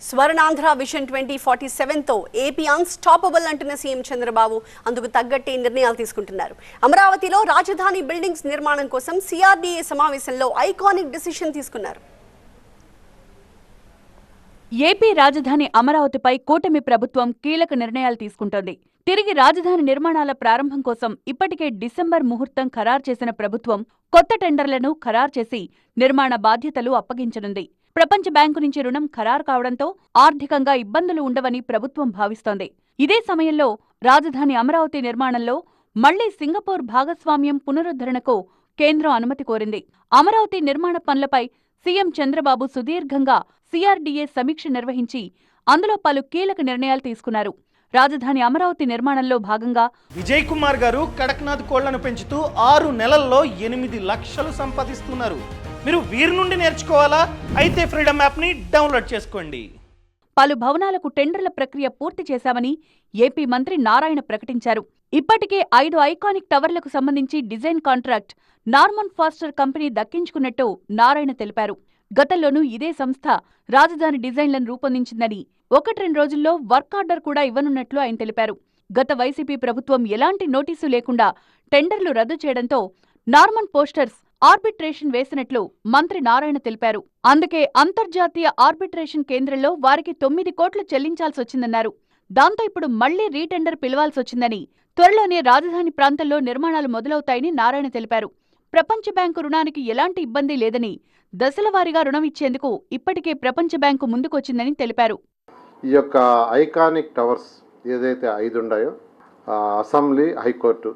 Swarnandhra vision 2047తో AP unstoppable అంటున్న CM Chandrababu అందుకు తగ్గట్టే నిర్ణయాలు తీసుకుంటున్నారు. అమరావతిలో రాజధాని బిల్డింగ్స్ నిర్మాణం కోసం సిఆర్డీఏ సమావేశంలో ఐకానిక్ డిసిషన్ తీసుకున్నారు. ఏపీ రాజధాని అమరావతిపై కూటమి ప్రభుత్వం కీలక నిర్ణయాలు తీసుకుంటోంది. తిరిగి రాజధాని నిర్మాణాల ప్రారంభం కోసం ఇప్పటికే డిసెంబర్ ముహూర్తం ఖరారు చేసిన ప్రభుత్వం కొత్త టెండర్లను ఖరారు చేసి నిర్మాణ బాధ్యతలు అప్పగించనుంది. ప్రపంచ బ్యాంకు నుంచి రుణం ఖరారు కావడంతో ఆర్థికంగా ఇబ్బందులు ఉండవని ప్రభుత్వం భావిస్తోంది. ఇదే సమయంలో రాజధాని అమరావతి నిర్మాణంలో మళ్లీ సింగపూర్ భాగస్వామ్యం పునరుద్ధరణకు కేంద్రం అనుమతి కోరింది. అమరావతి నిర్మాణ పనులపై సీఎం చంద్రబాబు సుదీర్ఘంగా సిఆర్డీఏ సమీక్ష నిర్వహించి అందులో పలు కీలక నిర్ణయాలు తీసుకున్నారు. రాజధాని అమరావతి నిర్మాణంలో భాగంగా విజయ్ కుమార్ గారు కడక్నాథ్ కోళ్లను పెంచుతూ 6 నెలల్లో 8 లక్షలు సంపాదిస్తున్నారు. మీరు వీరి నుండి నేర్చుకోవాలా? అయితే ఫ్రీడమ్ యాప్ని డౌన్లోడ్ చేసుకోండి. పలు భవనాలకు టెండర్ల ప్రక్రియ పూర్తి చేశామని ఏపీ మంత్రి నారాయణ ప్రకటించారు. ఇప్పటికే 5 ఐకానిక్ టవర్లకు సంబంధించి design contract Norman Foster company దక్కించుకున్నట్టు నారాయణ తెలిపారు. గతంలోనూ ఇదే సంస్థ రాజధాని డిజైన్లను రూపొందించిందని 1-2 రోజుల్లో వర్క్ ఆర్డర్ కూడా ఇవ్వనున్నట్లు ఆయన తెలిపారు. గత వైసీపీ ప్రభుత్వం ఎలాంటి నోటీసు లేకుండా టెండర్లు రద్దు చేయడంతో నార్మన్ పోస్టర్స్ ఆర్బిట్రేషన్ వేసినట్లు మంత్రి నారాయణ తెలిపారు. అందుకే అంతర్జాతీయ ఆర్బిట్రేషన్ కేంద్రంలో వారికి 9 కోట్లు చెల్లించాల్సొచ్చిందన్నారు. దాంతో ఇప్పుడు మళ్లీ రీటెండర్ పిలవాల్సొచ్చిందని, త్వరలోనే రాజధాని ప్రాంతంలో నిర్మాణాలు మొదలవుతాయని నారాయణ తెలిపారు. ప్రపంచ బ్యాంకు రుణానికి ఎలాంటి ఇబ్బంది లేదని, దశలవారీగా రుణం ఇచ్చేందుకు ఇప్పటికే ప్రపంచ బ్యాంకు ముందుకొచ్చిందని తెలిపారు. ఈ యొక్క ఐకానిక్ టవర్స్ ఏదైతే 5 ఉన్నాయో, అసెంబ్లీ, హైకోర్టు,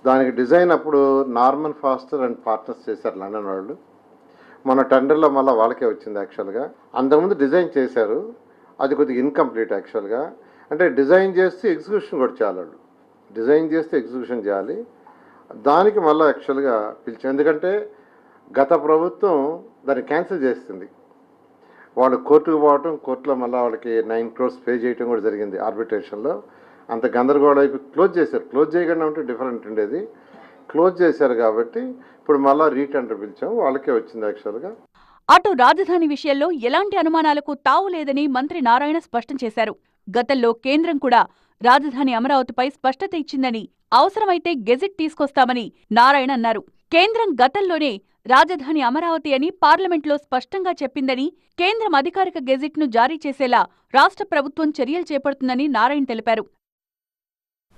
దానికి డిజైన్ అప్పుడు నార్మన్ ఫాస్టర్ అండ్ పార్ట్నర్స్ చేశారు, లండన్ వాళ్ళు. మన టెండర్లో మళ్ళీ వాళ్ళకే వచ్చింది. యాక్చువల్గా అంతకుముందు డిజైన్ చేశారు, అది కొద్దిగా ఇన్కంప్లీట్. యాక్చువల్గా అంటే డిజైన్ చేస్తే ఎగ్జిక్యూషన్ కూడా చేయాలి. వాళ్ళు డిజైన్ చేస్తే ఎగ్జిక్యూషన్ చేయాలి. దానికి మళ్ళీ యాక్చువల్గా పిలిచారు. ఎందుకంటే గత ప్రభుత్వం దాన్ని క్యాన్సిల్ చేస్తుంది. వాళ్ళు కోర్టుకు పోవటం, కోర్టులో మళ్ళీ వాళ్ళకి 9 crores పే చేయడం కూడా జరిగింది ఆర్బిట్రేషన్లో. అంత గందరగోళం అయిపోయి క్లోజ్ చేశారు. క్లోజ్ చేయకుండా ఉంటే డిఫరెంట్ ఉండేది. క్లోజ్ చేశారు కాబట్టి ఇప్పుడు మళ్ళీ రీటెండర్ పిలిచాం, వాళ్ళకే వచ్చింది యాక్చువల్గా. అటు రాజధాని విషయంలో ఎలాంటి అనుమానాలకు తావు లేదని మంత్రి నారాయణ స్పష్టం చేశారు. గతంలో కేంద్రం కూడా రాజధాని అమరావతిపై స్పష్టత ఇచ్చిందని, అవసరమైతే గెజిట్ తీసుకొస్తామని నారాయణ అన్నారు. కేంద్రం గతంలోనే రాజధాని అమరావతి అని పార్లమెంట్లో స్పష్టంగా చెప్పిందని, కేంద్రం అధికారిక గెజిట్ను జారీ చేసేలా రాష్ట్ర ప్రభుత్వం చర్యలు చేపడుతుందని నారాయణ తెలిపారు.